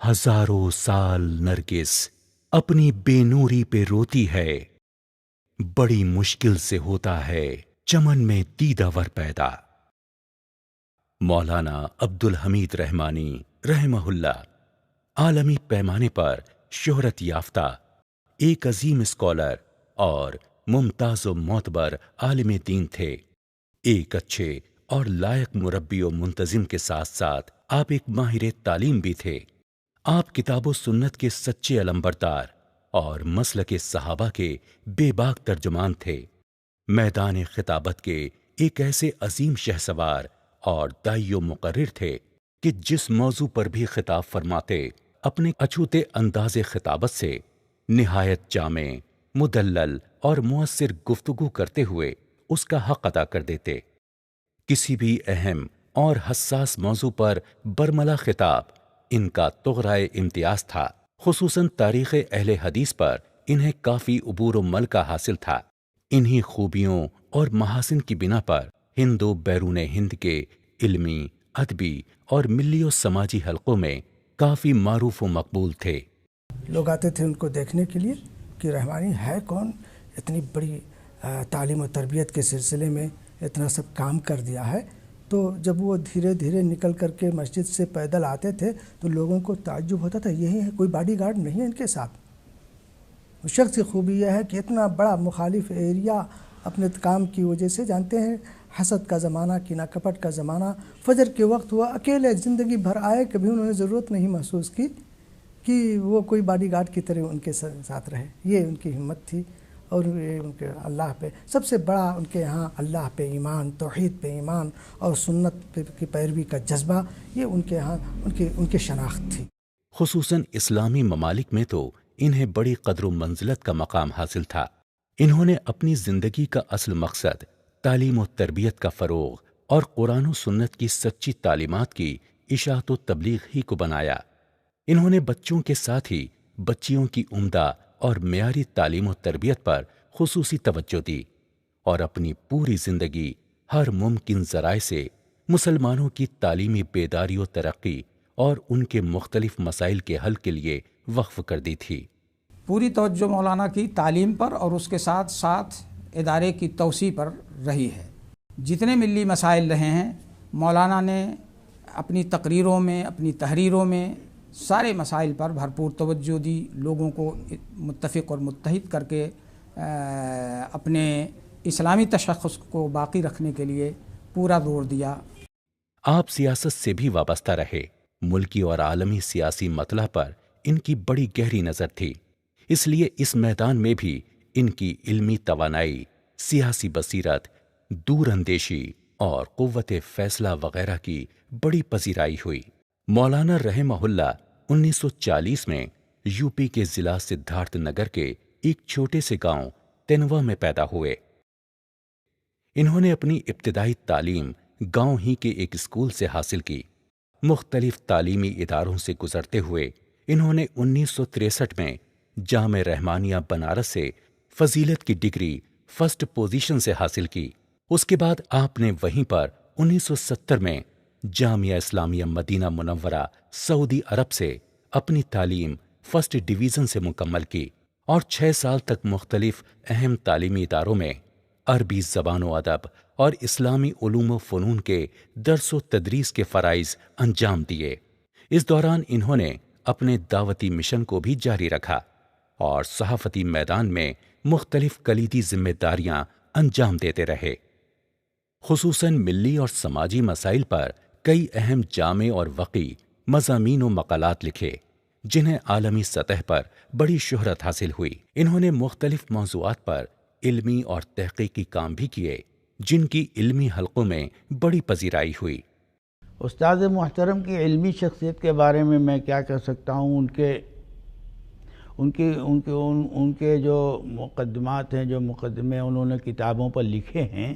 ہزاروں سال نرگس اپنی بے نوری پہ روتی ہے، بڑی مشکل سے ہوتا ہے چمن میں دیدہ ور پیدا۔ مولانا عبد الحمید رحمانی رحمہ اللہ عالمی پیمانے پر شہرت یافتہ ایک عظیم اسکالر اور ممتاز و معتبر عالم دین تھے۔ ایک اچھے اور لائق مربی و منتظم کے ساتھ ساتھ آپ ایک ماہر تعلیم بھی تھے۔ آپ کتاب و سنت کے سچے علمبردار اور مسلک صحابہ کے بے باک ترجمان تھے۔ میدان خطابت کے ایک ایسے عظیم شہسوار اور داعی و مقرر تھے کہ جس موضوع پر بھی خطاب فرماتے اپنے اچھوتے انداز خطابت سے نہایت جامع، مدلل اور مؤثر گفتگو کرتے ہوئے اس کا حق ادا کر دیتے۔ کسی بھی اہم اور حساس موضوع پر برملا خطاب ان کا طغرائے امتیاز تھا۔ خصوصاً تاریخ اہل حدیث پر انہیں کافی عبور و ملکہ حاصل تھا۔ انہی خوبیوں اور محاسن کی بنا پر ہند و بیرون ہند کے علمی، ادبی اور ملی و سماجی حلقوں میں کافی معروف و مقبول تھے۔ لوگ آتے تھے ان کو دیکھنے کے لیے کہ رحمانی ہے کون، اتنی بڑی تعلیم و تربیت کے سلسلے میں اتنا سب کام کر دیا ہے۔ تو جب وہ دھیرے دھیرے نکل کر کے مسجد سے پیدل آتے تھے تو لوگوں کو تعجب ہوتا تھا، یہی ہے، کوئی باڈی گارڈ نہیں ہے ان کے ساتھ۔ اس شخص کی خوبی یہ ہے کہ اتنا بڑا مخالف ایریا اپنے کام کی وجہ سے، جانتے ہیں حسد کا زمانہ، کینہ کپٹ کا زمانہ، فجر کے وقت وہ اکیلے زندگی بھر آئے، کبھی انہوں نے ضرورت نہیں محسوس کی کہ وہ کوئی باڈی گارڈ کی طرح ان کے ساتھ رہے۔ یہ ان کی ہمت تھی، اور ان کے اللہ پہ سب سے بڑا ان کے یہاں اللہ پہ ایمان، توحید پہ ایمان اور سنت کی پیروی کا جذبہ، یہ ان کے یہاں ان کی شناخت تھی۔ خصوصاً اسلامی ممالک میں تو انہیں بڑی قدر و منزلت کا مقام حاصل تھا۔ انہوں نے اپنی زندگی کا اصل مقصد تعلیم و تربیت کا فروغ اور قرآن و سنت کی سچی تعلیمات کی اشاعت و تبلیغ ہی کو بنایا۔ انہوں نے بچوں کے ساتھ ہی بچیوں کی عمدہ اور معیاری تعلیم و تربیت پر خصوصی توجہ دی، اور اپنی پوری زندگی ہر ممکن ذرائع سے مسلمانوں کی تعلیمی بیداری و ترقی اور ان کے مختلف مسائل کے حل کے لیے وقف کر دی تھی۔ پوری توجہ مولانا کی تعلیم پر اور اس کے ساتھ ساتھ ادارے کی توسیع پر رہی ہے۔ جتنے ملی مسائل رہے ہیں مولانا نے اپنی تقریروں میں، اپنی تحریروں میں سارے مسائل پر بھرپور توجہ دی، لوگوں کو متفق اور متحد کر کے اپنے اسلامی تشخص کو باقی رکھنے کے لیے پورا زور دیا۔ آپ سیاست سے بھی وابستہ رہے۔ ملکی اور عالمی سیاسی مطلع پر ان کی بڑی گہری نظر تھی، اس لیے اس میدان میں بھی ان کی علمی توانائی، سیاسی بصیرت، دور اندیشی اور قوت فیصلہ وغیرہ کی بڑی پذیرائی ہوئی۔ مولانا رحمہ اللہ 1940 میں یو پی کے ضلع سدھارتھ نگر کے ایک چھوٹے سے گاؤں تنوا میں پیدا ہوئے۔ انہوں نے اپنی ابتدائی تعلیم گاؤں ہی کے ایک اسکول سے حاصل کی۔ مختلف تعلیمی اداروں سے گزرتے ہوئے انہوں نے 1963 میں جامع رحمانیہ بنارس سے فضیلت کی ڈگری فرسٹ پوزیشن سے حاصل کی۔ اس کے بعد آپ نے وہیں پر 1970 میں جامعہ اسلامیہ مدینہ منورہ سعودی عرب سے اپنی تعلیم فرسٹ ڈویژن سے مکمل کی، اور 6 سال تک مختلف اہم تعلیمی اداروں میں عربی زبان و ادب اور اسلامی علوم و فنون کے درس و تدریس کے فرائض انجام دیے۔ اس دوران انہوں نے اپنے دعوتی مشن کو بھی جاری رکھا اور صحافتی میدان میں مختلف کلیدی ذمہ داریاں انجام دیتے رہے۔ خصوصاً ملی اور سماجی مسائل پر کئی اہم جامع اور وقی مضامین و مقالات لکھے، جنہیں عالمی سطح پر بڑی شہرت حاصل ہوئی۔ انہوں نے مختلف موضوعات پر علمی اور تحقیقی کام بھی کیے، جن کی علمی حلقوں میں بڑی پذیرائی ہوئی۔ استاد محترم کی علمی شخصیت کے بارے میں کیا کہہ سکتا ہوں۔ ان کے جو مقدمات ہیں، جو مقدمے انہوں نے کتابوں پر لکھے ہیں،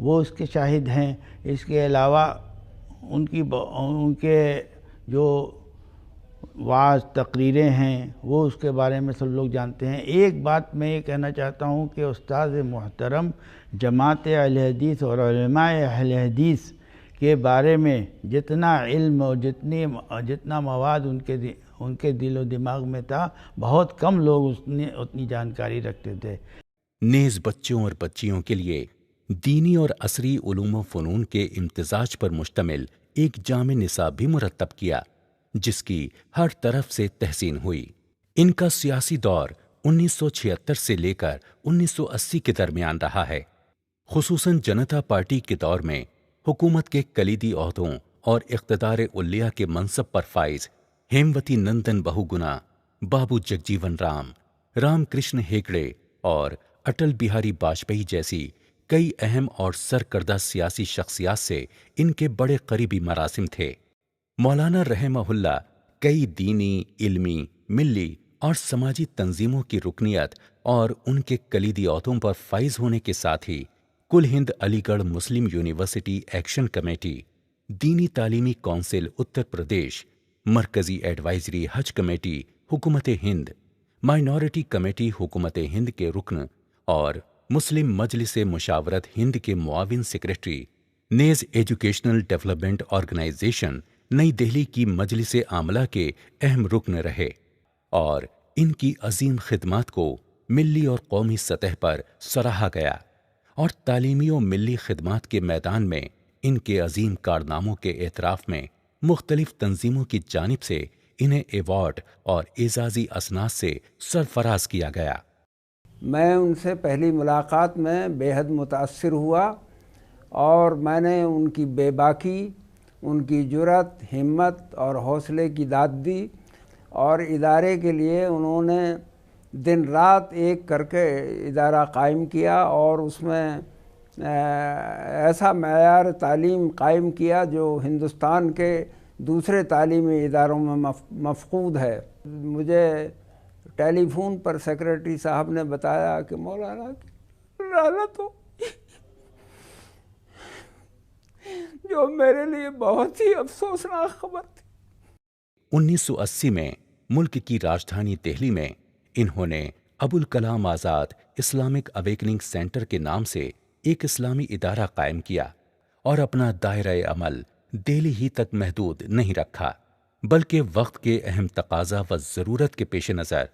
وہ اس کے شاہد ہیں۔ اس کے علاوہ ان کے جو وعظ تقریریں ہیں وہ اس کے بارے میں سب لوگ جانتے ہیں۔ ایک بات میں یہ کہنا چاہتا ہوں کہ استاد محترم جماعت اہل حدیث اور علماء اہل حدیث کے بارے میں جتنا علم اور جتنا مواد ان کے دل و دماغ میں تھا. بہت کم لوگ اتنی جانکاری رکھتے تھے. نیز بچوں اور بچیوں کے لیے دینی اور عصری علوم و فنون کے امتزاج پر مشتمل ایک جامع نصاب بھی مرتب کیا، جس کی ہر طرف سے تحسین ہوئی. ان کا سیاسی دور 1976 سے لے کر 1980 کے درمیان رہا ہے. خصوصاً جنتا پارٹی کے دور میں حکومت کے کلیدی عہدوں اور اقتدار علیہ کے منصب پر فائز ہیموتی نندن بہوگنا، بابو جگجیون رام، رام کرشن ہیگڑے اور اٹل بہاری واجپئی جیسی کئی اہم اور سرکردہ سیاسی شخصیات سے ان کے بڑے قریبی مراسم تھے. مولانا رحمہ اللہ کئی دینی، علمی، ملی اور سماجی تنظیموں کی رکنیت اور ان کے کلیدی عہدوں پر فائز ہونے کے ساتھ ہی کل ہند علی گڑھ مسلم یونیورسٹی ایکشن کمیٹی، دینی تعلیمی کونسل اتر پردیش، مرکزی ایڈوائزری حج کمیٹی حکومت ہند، مائنورٹی کمیٹی حکومت ہند کے رکن اور مسلم مجلس مشاورت ہند کے معاون سیکرٹری، نیز ایجوکیشنل ڈیولپمنٹ آرگنائزیشن نئی دہلی کی مجلس عاملہ کے اہم رکن رہے اور ان کی عظیم خدمات کو ملی اور قومی سطح پر سراہا گیا اور تعلیمی و ملی خدمات کے میدان میں ان کے عظیم کارناموں کے اعتراف میں مختلف تنظیموں کی جانب سے انہیں ایوارڈ اور اعزازی اسناد سے سرفراز کیا گیا. میں ان سے پہلی ملاقات میں بے حد متاثر ہوا اور میں نے ان کی بے باکی، ان کی جرأت، ہمت اور حوصلے کی داد دی اور ادارے کے لیے انہوں نے دن رات ایک کر کے ادارہ قائم کیا اور اس میں ایسا معیار تعلیم قائم کیا جو ہندوستان کے دوسرے تعلیمی اداروں میں مفقود ہے. مجھے ٹیلی فون پر سیکرٹری صاحب نے بتایا کہ مولانا کی رحلت ہو، جو میرے لیے بہت ہی افسوسناک خبر تھی. 1980 میں ملک کی راجدھانی دہلی میں انہوں نے Abul Kalam Azad Islamic awakening centre کے نام سے ایک اسلامی ادارہ قائم کیا اور اپنا دائرہ عمل دہلی ہی تک محدود نہیں رکھا، بلکہ وقت کے اہم تقاضا و ضرورت کے پیش نظر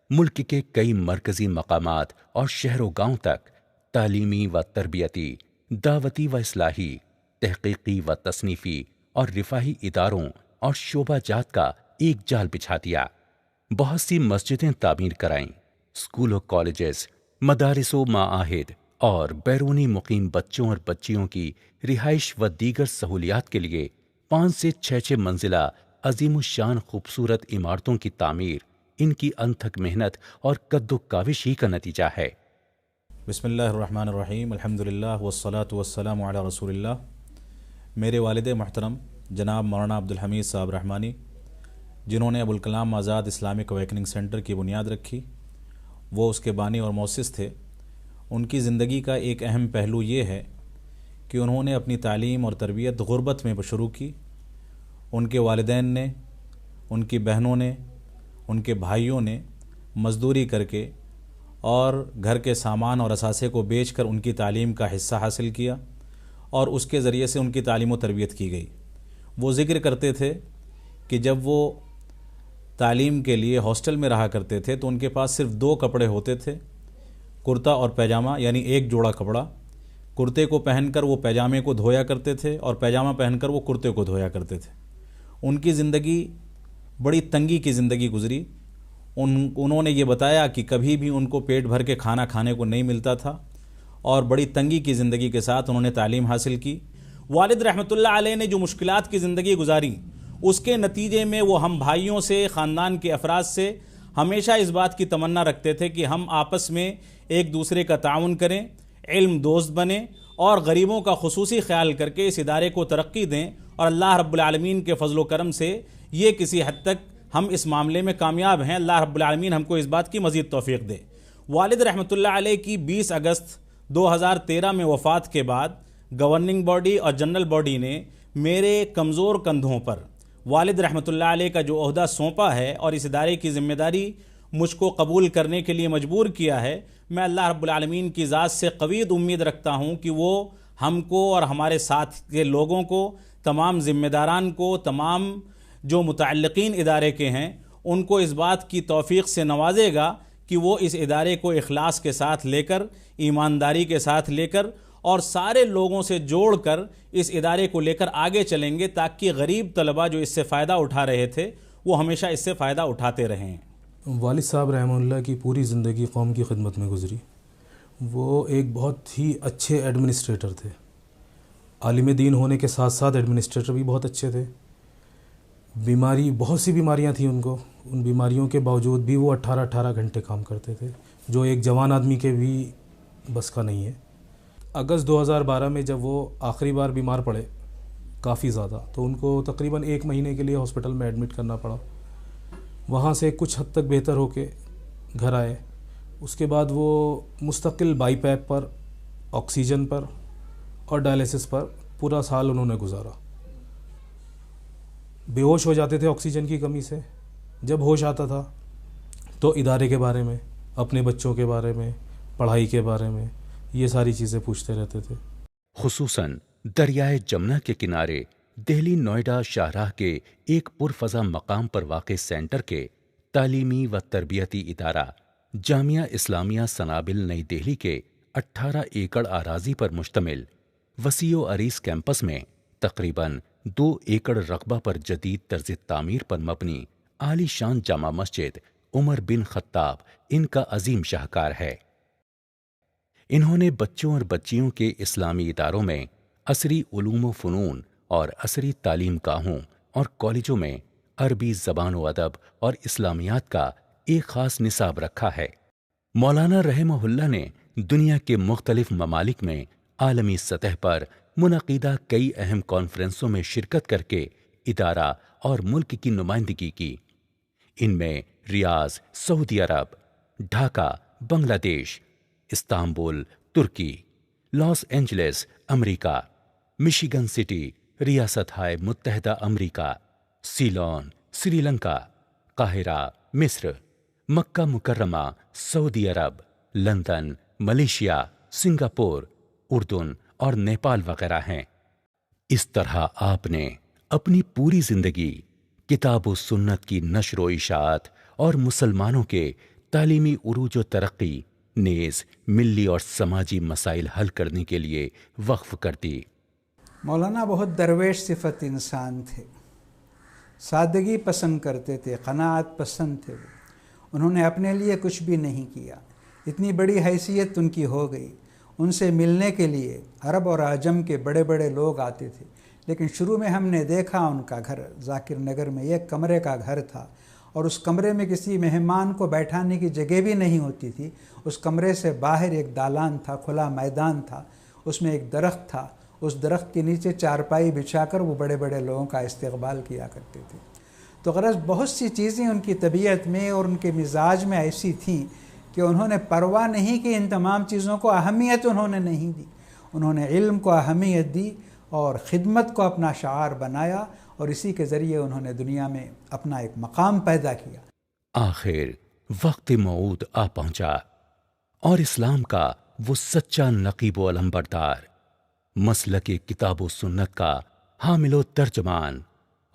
ملک کے کئی مرکزی مقامات اور شہر و گاؤں تک تعلیمی و تربیتی، دعوتی و اصلاحی، تحقیقی و تصنیفی اور رفاہی اداروں اور شعبہ جات کا ایک جال بچھا دیا. بہت سی مسجدیں تعمیر کرائیں، اسکول و کالجز، مدارس و معاہد اور بیرونی مقیم بچوں اور بچیوں کی رہائش و دیگر سہولیات کے لیے 5 سے 6 منزلہ عظیم الشان خوبصورت عمارتوں کی تعمیر ان کی انتھک محنت اور قد و کاوش ہی کا نتیجہ ہے. بسم اللہ الرحمن الرحیم، الحمدللہ والصلاة والسلام علی رسول اللہ. میرے والد محترم جناب مولانا عبدالحمید صاحب رحمانی، جنہوں نے Abul Kalam Azad Islamic awakening centre کی بنیاد رکھی، وہ اس کے بانی اور مؤسس تھے. ان کی زندگی کا ایک اہم پہلو یہ ہے کہ انہوں نے اپنی تعلیم اور تربیت غربت میں شروع کی. ان کے والدین نے، ان کی بہنوں نے، ان کے بھائیوں نے مزدوری کر کے اور گھر کے سامان اور اثاثے کو بیچ کر ان کی تعلیم کا حصہ حاصل کیا اور اس کے ذریعے سے ان کی تعلیم و تربیت کی گئی. وہ ذکر کرتے تھے کہ جب وہ تعلیم کے لیے ہاسٹل میں رہا کرتے تھے تو ان کے پاس صرف 2 کپڑے ہوتے تھے، کرتا اور پیجامہ، یعنی ایک جوڑا کپڑا. کرتے کو پہن کر وہ پیجامے کو دھویا کرتے تھے اور پیجامہ پہن کر وہ کرتے کو دھویا کرتے تھے. ان کی زندگی بڑی تنگی کی زندگی گزری. انہوں نے یہ بتایا کہ کبھی بھی ان کو پیٹ بھر کے کھانا کھانے کو نہیں ملتا تھا اور بڑی تنگی کی زندگی کے ساتھ انہوں نے تعلیم حاصل کی. والد رحمۃ اللہ علیہ نے جو مشکلات کی زندگی گزاری، اس کے نتیجے میں وہ ہم بھائیوں سے، خاندان کے افراد سے ہمیشہ اس بات کی تمنا رکھتے تھے کہ ہم آپس میں ایک دوسرے کا تعاون کریں، علم دوست بنیں اور غریبوں کا خصوصی خیال کر کے اس ادارے کو ترقی دیں، اور اللہ رب العالمین کے فضل و کرم سے یہ کسی حد تک ہم اس معاملے میں کامیاب ہیں. اللہ رب العالمین ہم کو اس بات کی مزید توفیق دے. والد رحمۃ اللہ علیہ کی 20 اگست 2013 میں وفات کے بعد گورننگ باڈی اور جنرل باڈی نے میرے کمزور کندھوں پر والد رحمۃ اللہ علیہ کا جو عہدہ سونپا ہے اور اس ادارے کی ذمہ داری مجھ کو قبول کرنے کے لیے مجبور کیا ہے. میں اللہ رب العالمین کی ذات سے قوی امید رکھتا ہوں کہ وہ ہم کو اور ہمارے ساتھ کے لوگوں کو، تمام ذمہ داران کو، تمام جو متعلقین ادارے کے ہیں، ان کو اس بات کی توفیق سے نوازے گا کہ وہ اس ادارے کو اخلاص کے ساتھ لے کر، ایمانداری کے ساتھ لے کر اور سارے لوگوں سے جوڑ کر اس ادارے کو لے کر آگے چلیں گے، تاکہ غریب طلبہ جو اس سے فائدہ اٹھا رہے تھے وہ ہمیشہ اس سے فائدہ اٹھاتے رہیں۔ والد صاحب رحمہ اللہ کی پوری زندگی قوم کی خدمت میں گزری۔ وہ ایک بہت ہی اچھے ایڈمنسٹریٹر تھے، عالم دین ہونے کے ساتھ ساتھ ایڈمنسٹریٹر بھی بہت اچھے تھے۔ بہت سی بیماریاں تھیں ان کو، ان بیماریوں کے باوجود بھی وہ 18 گھنٹے کام کرتے تھے، جو ایک جوان آدمی کے بھی بس کا نہیں ہے۔ اگست 2012 میں جب وہ آخری بار بیمار پڑے کافی زیادہ، تو ان کو تقریباً 1 مہینے کے لیے ہاسپٹل میں ایڈمٹ کرنا پڑا۔ وہاں سے کچھ حد تک بہتر ہو کے گھر آئے۔ اس کے بعد وہ مستقل بائی پیپ پر، آکسیجن پر اور ڈائلیسس پر پورا سال انہوں نے گزارا۔ بے ہوش ہو جاتے تھے آکسیجن کی کمی سے، جب ہوش آتا تھا تو ادارے کے بارے میں، اپنے بچوں کے بارے میں، پڑھائی کے بارے میں، یہ ساری چیزیں پوچھتے رہتے تھے۔ خصوصاً دریائے جمنا کے کنارے دہلی نوئیڈا شاہراہ کے ایک پرفضا مقام پر واقع سینٹر کے تعلیمی و تربیتی ادارہ جامعہ اسلامیہ سنابل نئی دہلی کے 18 ایکڑ اراضی پر مشتمل وسیع و عریض کیمپس میں تقریباً 2 ایکڑ رقبہ پر جدید طرز تعمیر پر مبنی عالی شان جامع مسجد عمر بن خطاب ان کا عظیم شاہکار ہے۔ انہوں نے بچوں اور بچیوں کے اسلامی اداروں میں عصری علوم و فنون اور عصری تعلیم گاہوں اور کالجوں میں عربی زبان و ادب اور اسلامیات کا ایک خاص نصاب رکھا ہے۔ مولانا رحمہ اللہ نے دنیا کے مختلف ممالک میں عالمی سطح پر منعقدہ کئی اہم کانفرنسوں میں شرکت کر کے ادارہ اور ملک کی نمائندگی کی۔ ان میں ریاض سعودی عرب، ڈھاکہ بنگلہ دیش، استنبول ترکی، لاس اینجلس امریکہ، مشیگن سٹی ریاست ہائے متحدہ امریکہ، سیلون سری لنکا، قاہرہ مصر، مکہ مکرمہ سعودی عرب، لندن ملیشیا، سنگاپور، اردن اور نیپال وغیرہ ہیں۔ اس طرح آپ نے اپنی پوری زندگی کتاب و سنت کی نشر و اشاعت اور مسلمانوں کے تعلیمی عروج و ترقی نیز ملی اور سماجی مسائل حل کرنے کے لیے وقف کر دی۔ مولانا بہت درویش صفت انسان تھے، سادگی پسند کرتے تھے، قناعت پسند تھے۔ انہوں نے اپنے لیے کچھ بھی نہیں کیا، اتنی بڑی حیثیت ان کی ہو گئی۔ ان سے ملنے کے لیے عرب اور عجم کے بڑے بڑے لوگ آتے تھے، لیکن شروع میں ہم نے دیکھا ان کا گھر ذاکر نگر میں ایک کمرے کا گھر تھا، اور اس کمرے میں کسی مہمان کو بیٹھانے کی جگہ بھی نہیں ہوتی تھی۔ اس کمرے سے باہر ایک دالان تھا، کھلا میدان تھا، اس میں ایک درخت تھا، اس درخت کے نیچے چارپائی بچھا کر وہ بڑے بڑے لوگوں کا استقبال کیا کرتے تھے۔ تو غرض بہت سی چیزیں ان کی طبیعت میں اور ان کے مزاج میں ایسی تھیں کہ انہوں نے پرواہ نہیں کی، ان تمام چیزوں کو اہمیت انہوں نے نہیں دی۔ انہوں نے علم کو اہمیت دی اور خدمت کو اپنا شعار بنایا، اور اسی کے ذریعے انہوں نے دنیا میں اپنا ایک مقام پیدا کیا۔ آخر وقت موعود آ پہنچا اور اسلام کا وہ سچا نقیب و علمبردار، مسلک کتاب و سنت کا حامل و ترجمان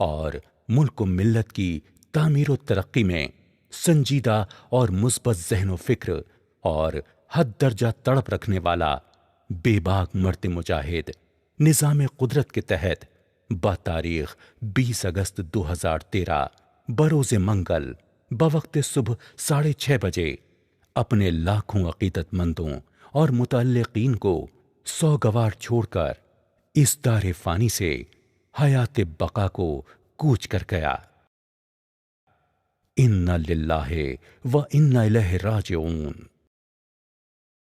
اور ملک و ملت کی تعمیر و ترقی میں سنجیدہ اور مثبت ذہن و فکر اور حد درجہ تڑپ رکھنے والا بے باک مرد مجاہد نظام قدرت کے تحت بتاریخ 20 اگست 2013 بروز منگل بوقت صبح 6:30 بجے اپنے لاکھوں عقیدت مندوں اور متعلقین کو سوگوار چھوڑ کر اس دار فانی سے حیات بقا کو کوچ کر گیا۔ انا للہ و انا الیہ راجعون۔